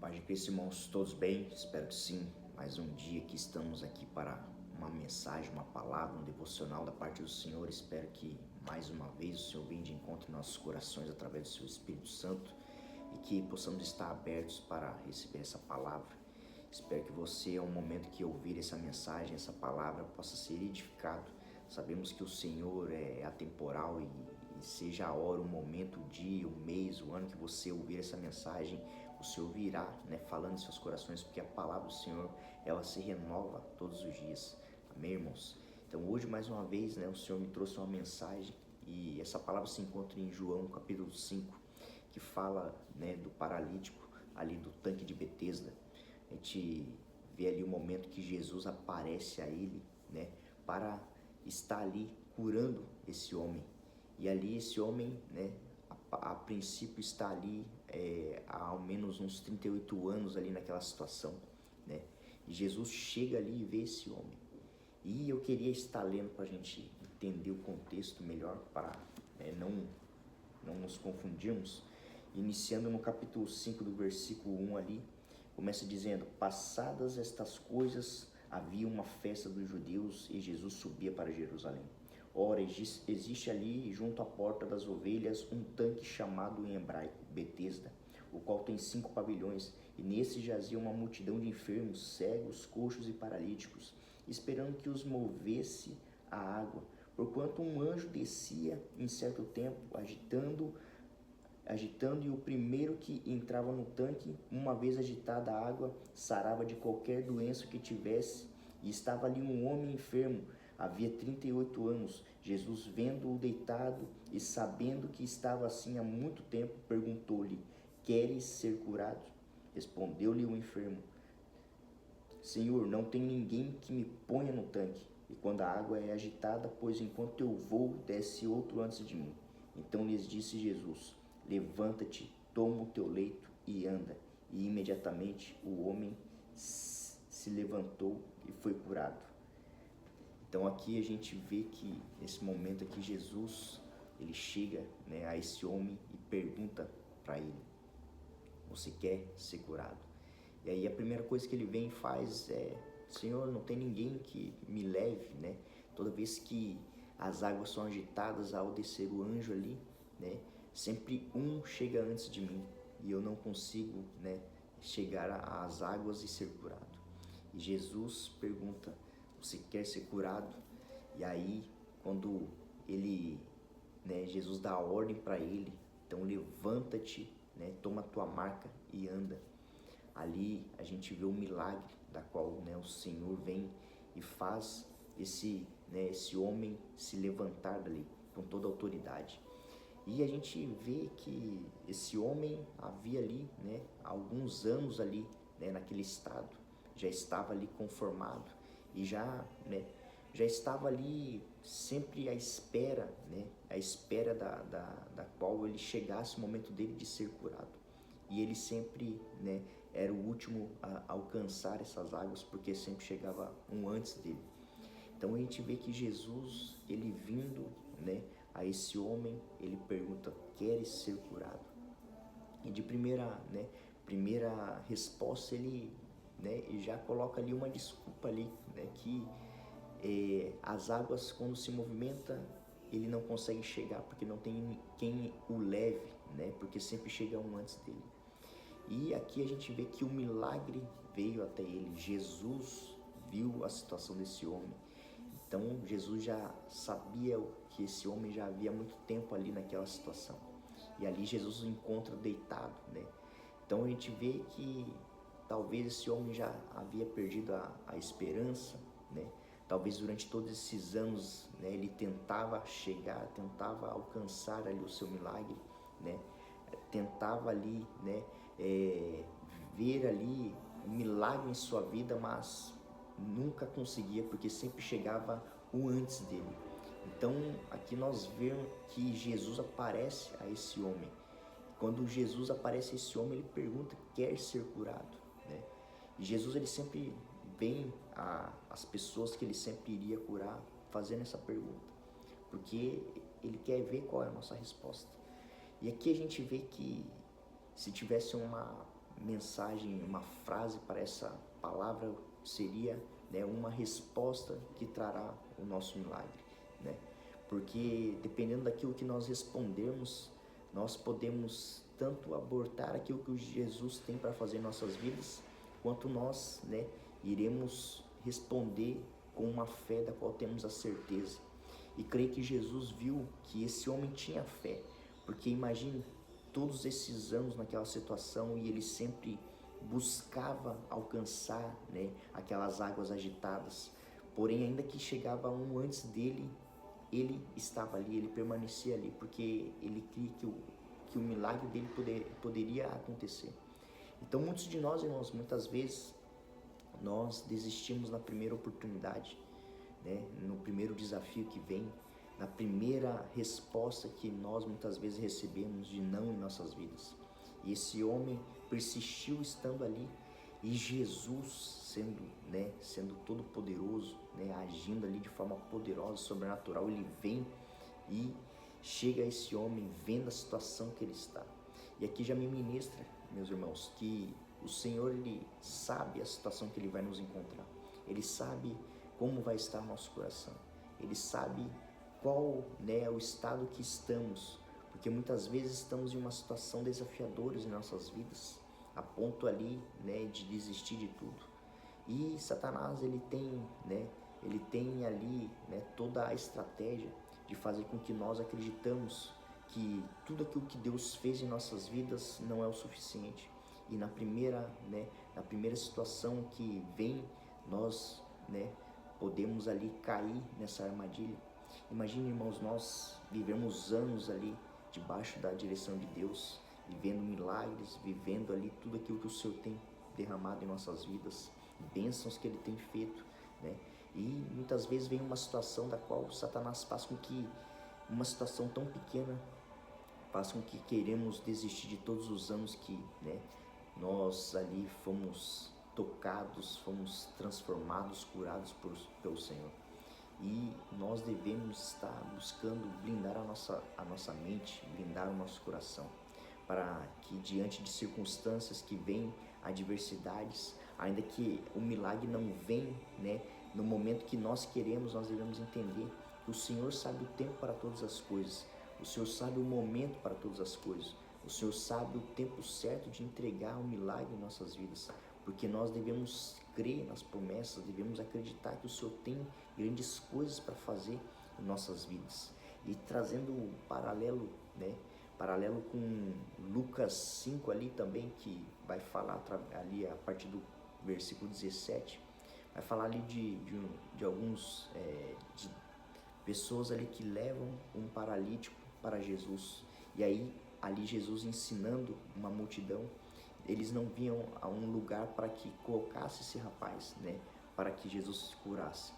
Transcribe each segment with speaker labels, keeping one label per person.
Speaker 1: Paz de Cristo, irmãos, todos bem? Espero que sim. Mais um dia que estamos aqui para uma mensagem, uma palavra, um devocional da parte do Senhor. Espero que mais uma vez o Senhor venha de encontro em nossos corações através do seu Espírito Santo e que possamos estar abertos para receber essa palavra. Espero que você, ao momento que ouvir essa mensagem, essa palavra, possa ser edificado. Sabemos que o Senhor é atemporal e seja a hora, o momento, o dia, o mês, o ano que você ouvir essa mensagem, o Senhor virá, falando em seus corações, porque a palavra do Senhor, ela se renova todos os dias. Amém, irmãos? Então hoje, mais uma vez, o Senhor me trouxe uma mensagem e essa palavra se encontra em João, capítulo 5, que fala, do paralítico ali do tanque de Betesda. A gente vê ali o momento que Jesus aparece a ele, para estar ali curando esse homem. E ali esse homem, a princípio está ali há ao menos uns 38 anos ali naquela situação, E Jesus chega ali e vê esse homem. E eu queria estar lendo para a gente entender o contexto melhor, para não nos confundirmos. Iniciando no capítulo 5 do versículo 1 ali, começa dizendo: passadas estas coisas, havia uma festa dos judeus e Jesus subia para Jerusalém. Ora, existe ali, junto à porta das ovelhas, um tanque chamado em hebraico Betesda, o qual tem 5 pavilhões, e nesse jazia uma multidão de enfermos, cegos, coxos e paralíticos, esperando que os movesse a água, porquanto um anjo descia em certo tempo, agitando, e o primeiro que entrava no tanque, uma vez agitada a água, sarava de qualquer doença que tivesse. E estava ali um homem enfermo, havia 38 anos. Jesus, vendo-o deitado e sabendo que estava assim há muito tempo, perguntou-lhe: queres ser curado? Respondeu-lhe o enfermo: Senhor, não tem ninguém que me ponha no tanque, e quando a água é agitada, pois enquanto eu vou, desce outro antes de mim. Então lhes disse Jesus: levanta-te, toma o teu leito e anda. E imediatamente o homem se levantou e foi curado. Então aqui a gente vê que nesse momento aqui Jesus, ele chega, a esse homem e pergunta para ele: você quer ser curado? E aí a primeira coisa que ele vem e faz é: Senhor, não tem ninguém que me leve, Toda vez que as águas são agitadas, ao descer o anjo ali, sempre um chega antes de mim e eu não consigo, chegar às águas e ser curado. E Jesus pergunta: você quer ser curado? E aí, quando ele, Jesus dá a ordem para ele: então levanta-te, toma a tua maca e anda. Ali a gente vê o milagre da qual, o Senhor vem e faz esse homem se levantar dali com toda a autoridade. E a gente vê que esse homem havia ali, há alguns anos ali, naquele estado, já estava ali conformado e já estava ali sempre à espera, da qual ele chegasse o momento dele de ser curado. E ele sempre, era o último a alcançar essas águas, porque sempre chegava um antes dele. Então a gente vê que Jesus, ele vindo, a esse homem, ele pergunta: queres ser curado? E de primeira resposta ele, já coloca ali uma desculpa ali, que as águas, quando se movimenta, ele não consegue chegar porque não tem quem o leve, porque sempre chega um antes dele. E aqui a gente vê que o milagre veio até ele. Jesus viu a situação desse homem. Então Jesus já sabia que esse homem já havia muito tempo ali naquela situação. E ali Jesus o encontra deitado, Então a gente vê que talvez esse homem já havia perdido a esperança, Talvez durante todos esses anos, ele tentava chegar, tentava alcançar ali o seu milagre, Tentava ali, ver ali um milagre em sua vida, mas nunca conseguia, porque sempre chegava um antes dele. Então aqui nós vemos que Jesus aparece a esse homem. Quando Jesus aparece a esse homem, ele pergunta: quer ser curado? E Jesus, ele sempre vem às pessoas que ele sempre iria curar fazendo essa pergunta, porque ele quer ver qual é a nossa resposta. E aqui a gente vê que se tivesse uma mensagem, uma frase para essa palavra seria, né, uma resposta que trará o nosso milagre, né? Porque dependendo daquilo que nós respondermos, nós podemos tanto abortar aquilo que Jesus tem para fazer em nossas vidas, quanto nós, né, iremos responder com uma fé da qual temos a certeza. E creio que Jesus viu que esse homem tinha fé, porque imagine todos esses anos naquela situação e ele sempre buscava alcançar, né, aquelas águas agitadas. Porém, ainda que chegava um antes dele, ele estava ali, ele permanecia ali, porque ele cria que o milagre dele poderia acontecer. Então, muitos de nós, irmãos, muitas vezes, nós desistimos na primeira oportunidade, né? No primeiro desafio que vem, na primeira resposta que nós muitas vezes recebemos de não em nossas vidas. E esse homem persistiu estando ali, e Jesus sendo todo poderoso, né, agindo ali de forma poderosa, sobrenatural, ele vem e chega a esse homem vendo a situação que ele está. E aqui já me ministra, meus irmãos, que o Senhor, ele sabe a situação que ele vai nos encontrar. Ele sabe como vai estar nosso coração. Ele sabe qual, né, o estado que estamos, porque muitas vezes estamos em uma situação desafiadora em nossas vidas, a ponto ali, né, de desistir de tudo. E Satanás, ele tem ali, né, toda a estratégia de fazer com que nós acreditamos que tudo aquilo que Deus fez em nossas vidas não é o suficiente. E na primeira situação que vem, nós, né, podemos ali cair nessa armadilha. Imagine, irmãos, nós vivemos anos ali debaixo da direção de Deus, vivendo milagres, vivendo ali tudo aquilo que o Senhor tem derramado em nossas vidas, bênçãos que Ele tem feito, né? E muitas vezes vem uma situação da qual Satanás faz com que uma situação tão pequena faz com que queremos desistir de todos os anos que, né, nós ali fomos tocados, fomos transformados, curados pelo Senhor. E nós devemos estar buscando blindar a nossa mente, blindar o nosso coração, para que diante de circunstâncias que vêm, adversidades, ainda que o milagre não vem, né, no momento que nós queremos, nós devemos entender que o Senhor sabe o tempo para todas as coisas, o Senhor sabe o momento para todas as coisas, o Senhor sabe o tempo certo de entregar o milagre em nossas vidas, porque nós devemos crer nas promessas, devemos acreditar que o Senhor tem grandes coisas para fazer em nossas vidas. E trazendo um paralelo, né, paralelo com Lucas 5 ali também, que vai falar ali a partir do versículo 17, vai falar ali de alguns de pessoas ali que levam um paralítico para Jesus. E aí ali Jesus ensinando uma multidão, eles não vinham a um lugar para que colocasse esse rapaz, né, para que Jesus curasse.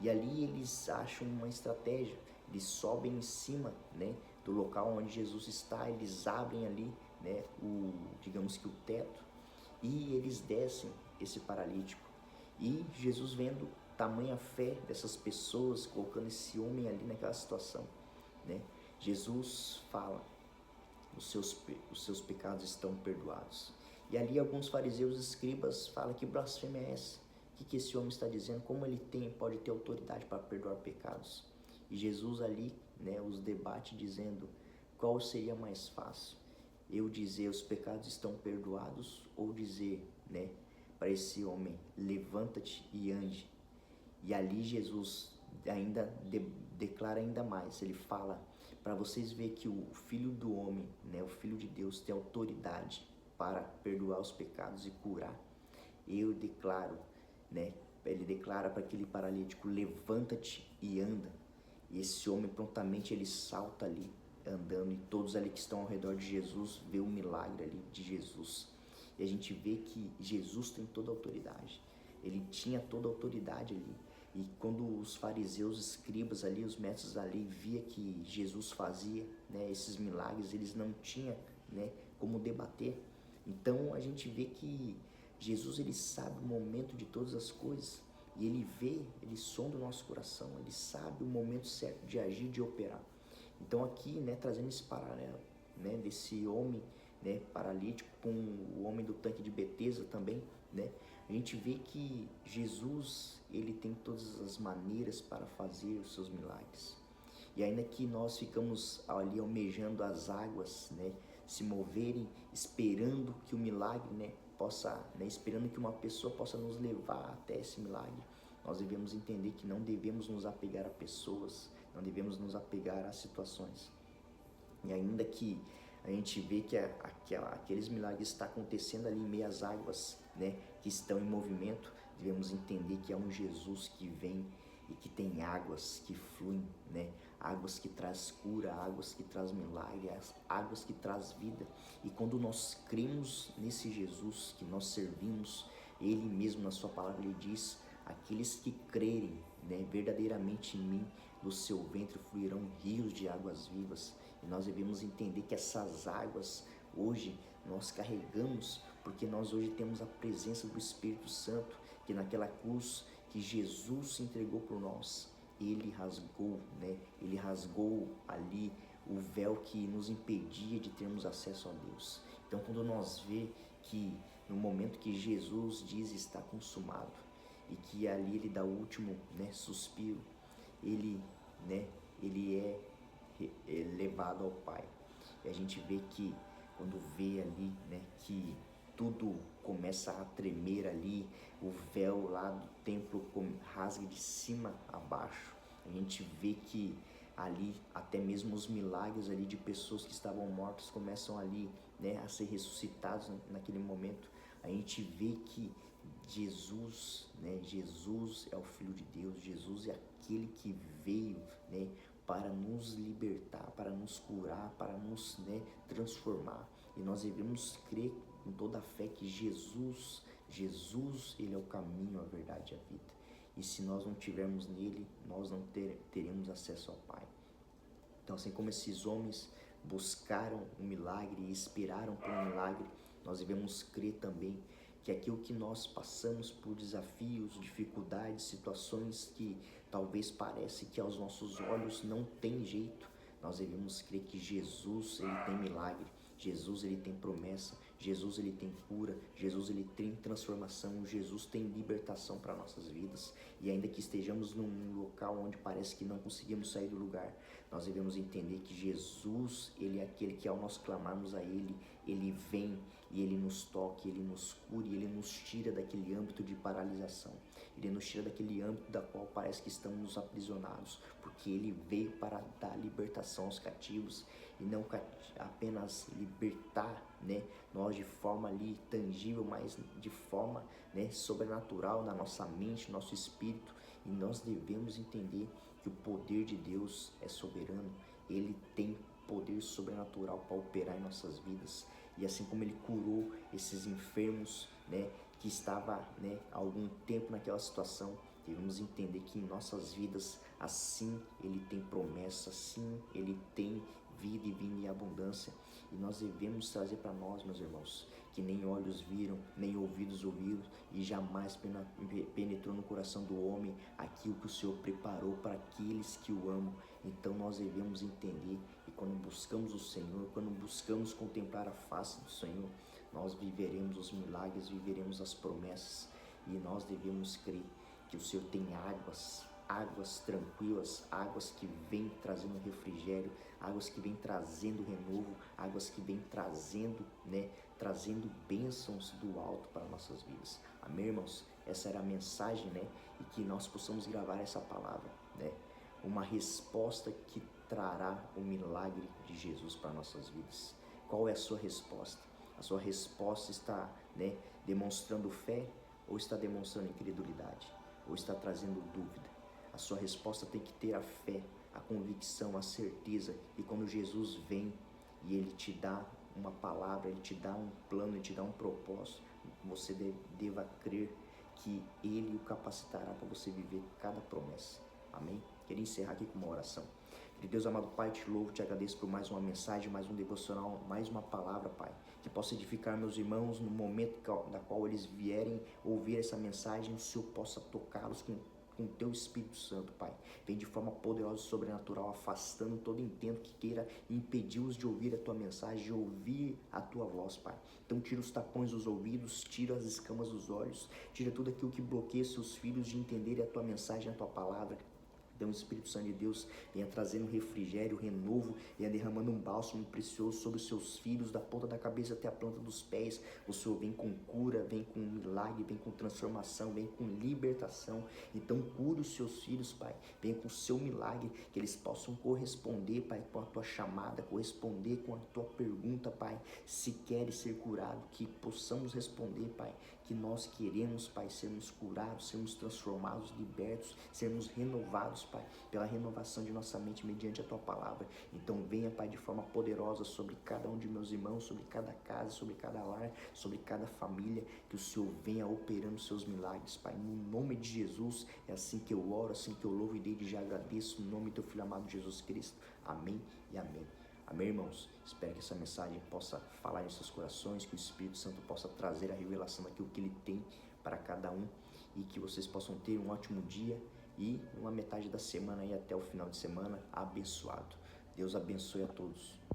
Speaker 1: E ali eles acham uma estratégia, eles sobem em cima, né, do local onde Jesus está, eles abrem ali, né, digamos que o teto, e eles descem esse paralítico. E Jesus, vendo tamanha fé dessas pessoas, colocando esse homem ali naquela situação, né, Jesus fala: os seus pecados estão perdoados. E ali alguns fariseus e escribas falam: que blasfêmia é essa? O que esse homem está dizendo? Como ele pode ter autoridade para perdoar pecados? E Jesus ali, né, os debate dizendo: qual seria mais fácil? Eu dizer os pecados estão perdoados, ou dizer, né, para esse homem: levanta-te e ande? E ali Jesus ainda declara ainda mais, ele fala para vocês verem que o Filho do Homem, né, o Filho de Deus, tem autoridade para perdoar os pecados e curar. Eu declaro, né, ele declara para aquele paralítico: levanta-te e anda. E esse homem prontamente ele salta ali, andando, e todos ali que estão ao redor de Jesus vê o milagre ali de Jesus. E a gente vê que Jesus tem toda a autoridade, ele tinha toda a autoridade ali. E quando os fariseus, escribas ali, os mestres ali, via que Jesus fazia, né, esses milagres, eles não tinham, né, como debater. Então a gente vê que Jesus, ele sabe o momento de todas as coisas, e ele sonda o nosso coração, ele sabe o momento certo de agir, de operar. Então aqui, né, trazendo esse paralelo, né, desse homem né, paralítico, com o homem do tanque de Betesda também, né, a gente vê que Jesus, ele tem todas as maneiras para fazer os seus milagres. E ainda que nós ficamos ali almejando as águas, né, se moverem, esperando que o milagre, né, possa, né, esperando que uma pessoa possa nos levar até esse milagre, nós devemos entender que não devemos nos apegar a pessoas, não devemos nos apegar a situações. E ainda que a gente vê que aqueles milagres estão acontecendo ali em meio às águas, né, que estão em movimento, devemos entender que é um Jesus que vem e que tem águas que fluem, né, águas que traz cura, águas que traz milagre, águas que traz vida. E quando nós cremos nesse Jesus que nós servimos, ele mesmo na sua palavra ele diz: aqueles que crerem, né, verdadeiramente em mim, do seu ventre fluirão rios de águas vivas. E nós devemos entender que essas águas hoje nós carregamos porque nós hoje temos a presença do Espírito Santo, que naquela cruz que Jesus se entregou por nós, ele rasgou, né? Ele rasgou ali o véu que nos impedia de termos acesso a Deus. Então, quando nós vê que no momento que Jesus diz está consumado e que ali ele dá o último, né, suspiro, ele, né, ele é levado ao Pai. E a gente vê que quando vê ali, né, que tudo começa a tremer ali, o véu lá do templo rasga de cima a baixo. A gente vê que ali até mesmo os milagres ali de pessoas que estavam mortas começam ali, né, a ser ressuscitados naquele momento. A gente vê que Jesus, né, Jesus é o Filho de Deus, Jesus é aquele que veio, né, para nos libertar, para nos curar, para nos, né, transformar. E nós devemos crer com toda a fé que Jesus, ele é o caminho, a verdade e a vida. E se nós não tivermos nele, nós não teremos acesso ao Pai. Então, assim como esses homens buscaram um milagre e esperaram por um milagre, nós devemos crer também que aquilo que nós passamos por desafios, dificuldades, situações que talvez pareça que aos nossos olhos não tem jeito, nós devemos crer que Jesus, ele tem milagre, Jesus, ele tem promessa, Jesus, ele tem cura, Jesus, ele tem transformação, Jesus tem libertação para nossas vidas. E ainda que estejamos num local onde parece que não conseguimos sair do lugar, nós devemos entender que Jesus, ele é aquele que ao nós clamarmos a ele, ele vem e ele nos toca, ele nos cura, ele nos tira daquele âmbito de paralisação. Ele nos tira daquele âmbito da qual parece que estamos aprisionados, porque ele veio para dar libertação aos cativos e não apenas libertar, né, nós de forma ali tangível, mas de forma, né, sobrenatural na nossa mente, nosso espírito. E nós devemos entender que o poder de Deus é soberano, ele tem poder sobrenatural para operar em nossas vidas. E assim como ele curou esses enfermos, né, que estava, né, há algum tempo naquela situação, devemos entender que em nossas vidas, assim ele tem promessa, assim ele tem vida e vinda em abundância. E nós devemos trazer para nós, meus irmãos, que nem olhos viram, nem ouvidos ouviram, e jamais penetrou no coração do homem aquilo que o Senhor preparou para aqueles que o amam. Então nós devemos entender, e quando buscamos o Senhor, quando buscamos contemplar a face do Senhor, nós viveremos os milagres, viveremos as promessas, e nós devemos crer que o Senhor tem águas tranquilas, águas que vêm trazendo refrigério, águas que vêm trazendo renovo, águas que vêm trazendo, né, trazendo bênçãos do alto para nossas vidas. Amém, irmãos? Essa era a mensagem, né, e que nós possamos gravar essa palavra, né, uma resposta que trará o milagre de Jesus para nossas vidas. Qual é a sua resposta? A sua resposta está, né, demonstrando fé ou está demonstrando incredulidade? Ou está trazendo dúvida? A sua resposta tem que ter a fé, a convicção, a certeza. E quando Jesus vem e ele te dá uma palavra, ele te dá um plano, ele te dá um propósito, você deva crer que ele o capacitará para você viver cada promessa. Amém? Queria encerrar aqui com uma oração. Deus amado Pai, te louvo, te agradeço por mais uma mensagem, mais um devocional, mais uma palavra, Pai, que possa edificar meus irmãos no momento da qual eles vierem ouvir essa mensagem, o Senhor possa tocá-los com com o teu Espírito Santo, Pai. Vem de forma poderosa e sobrenatural, afastando todo intento que queira impedir-os de ouvir a tua mensagem, de ouvir a tua voz, Pai. Então tira os tapões dos ouvidos, tira as escamas dos olhos, tira tudo aquilo que bloqueia seus filhos de entenderem a tua mensagem, a tua palavra. Então o Espírito Santo de Deus venha trazendo refrigério, renovo, venha derramando um bálsamo precioso sobre os seus filhos, da ponta da cabeça até a planta dos pés. O Senhor vem com cura, vem com milagre, vem com transformação, vem com libertação. Então cura os seus filhos, Pai. Venha com o seu milagre, que eles possam corresponder, Pai, com a tua chamada, corresponder com a tua pergunta, Pai. Se queres ser curado, que possamos responder, Pai, que nós queremos, Pai, sermos curados, sermos transformados, libertos, sermos renovados, Pai, pela renovação de nossa mente mediante a Tua Palavra. Então venha, Pai, de forma poderosa sobre cada um de meus irmãos, sobre cada casa, sobre cada lar, sobre cada família, que o Senhor venha operando seus milagres, Pai, no nome de Jesus. É assim que eu oro, assim que eu louvo e desde já agradeço, no nome do Teu Filho amado Jesus Cristo. Amém e amém. Amém, irmãos? Espero que essa mensagem possa falar em seus corações, que o Espírito Santo possa trazer a revelação daquilo que Ele tem para cada um e que vocês possam ter um ótimo dia e uma metade da semana e até o final de semana abençoado. Deus abençoe a todos.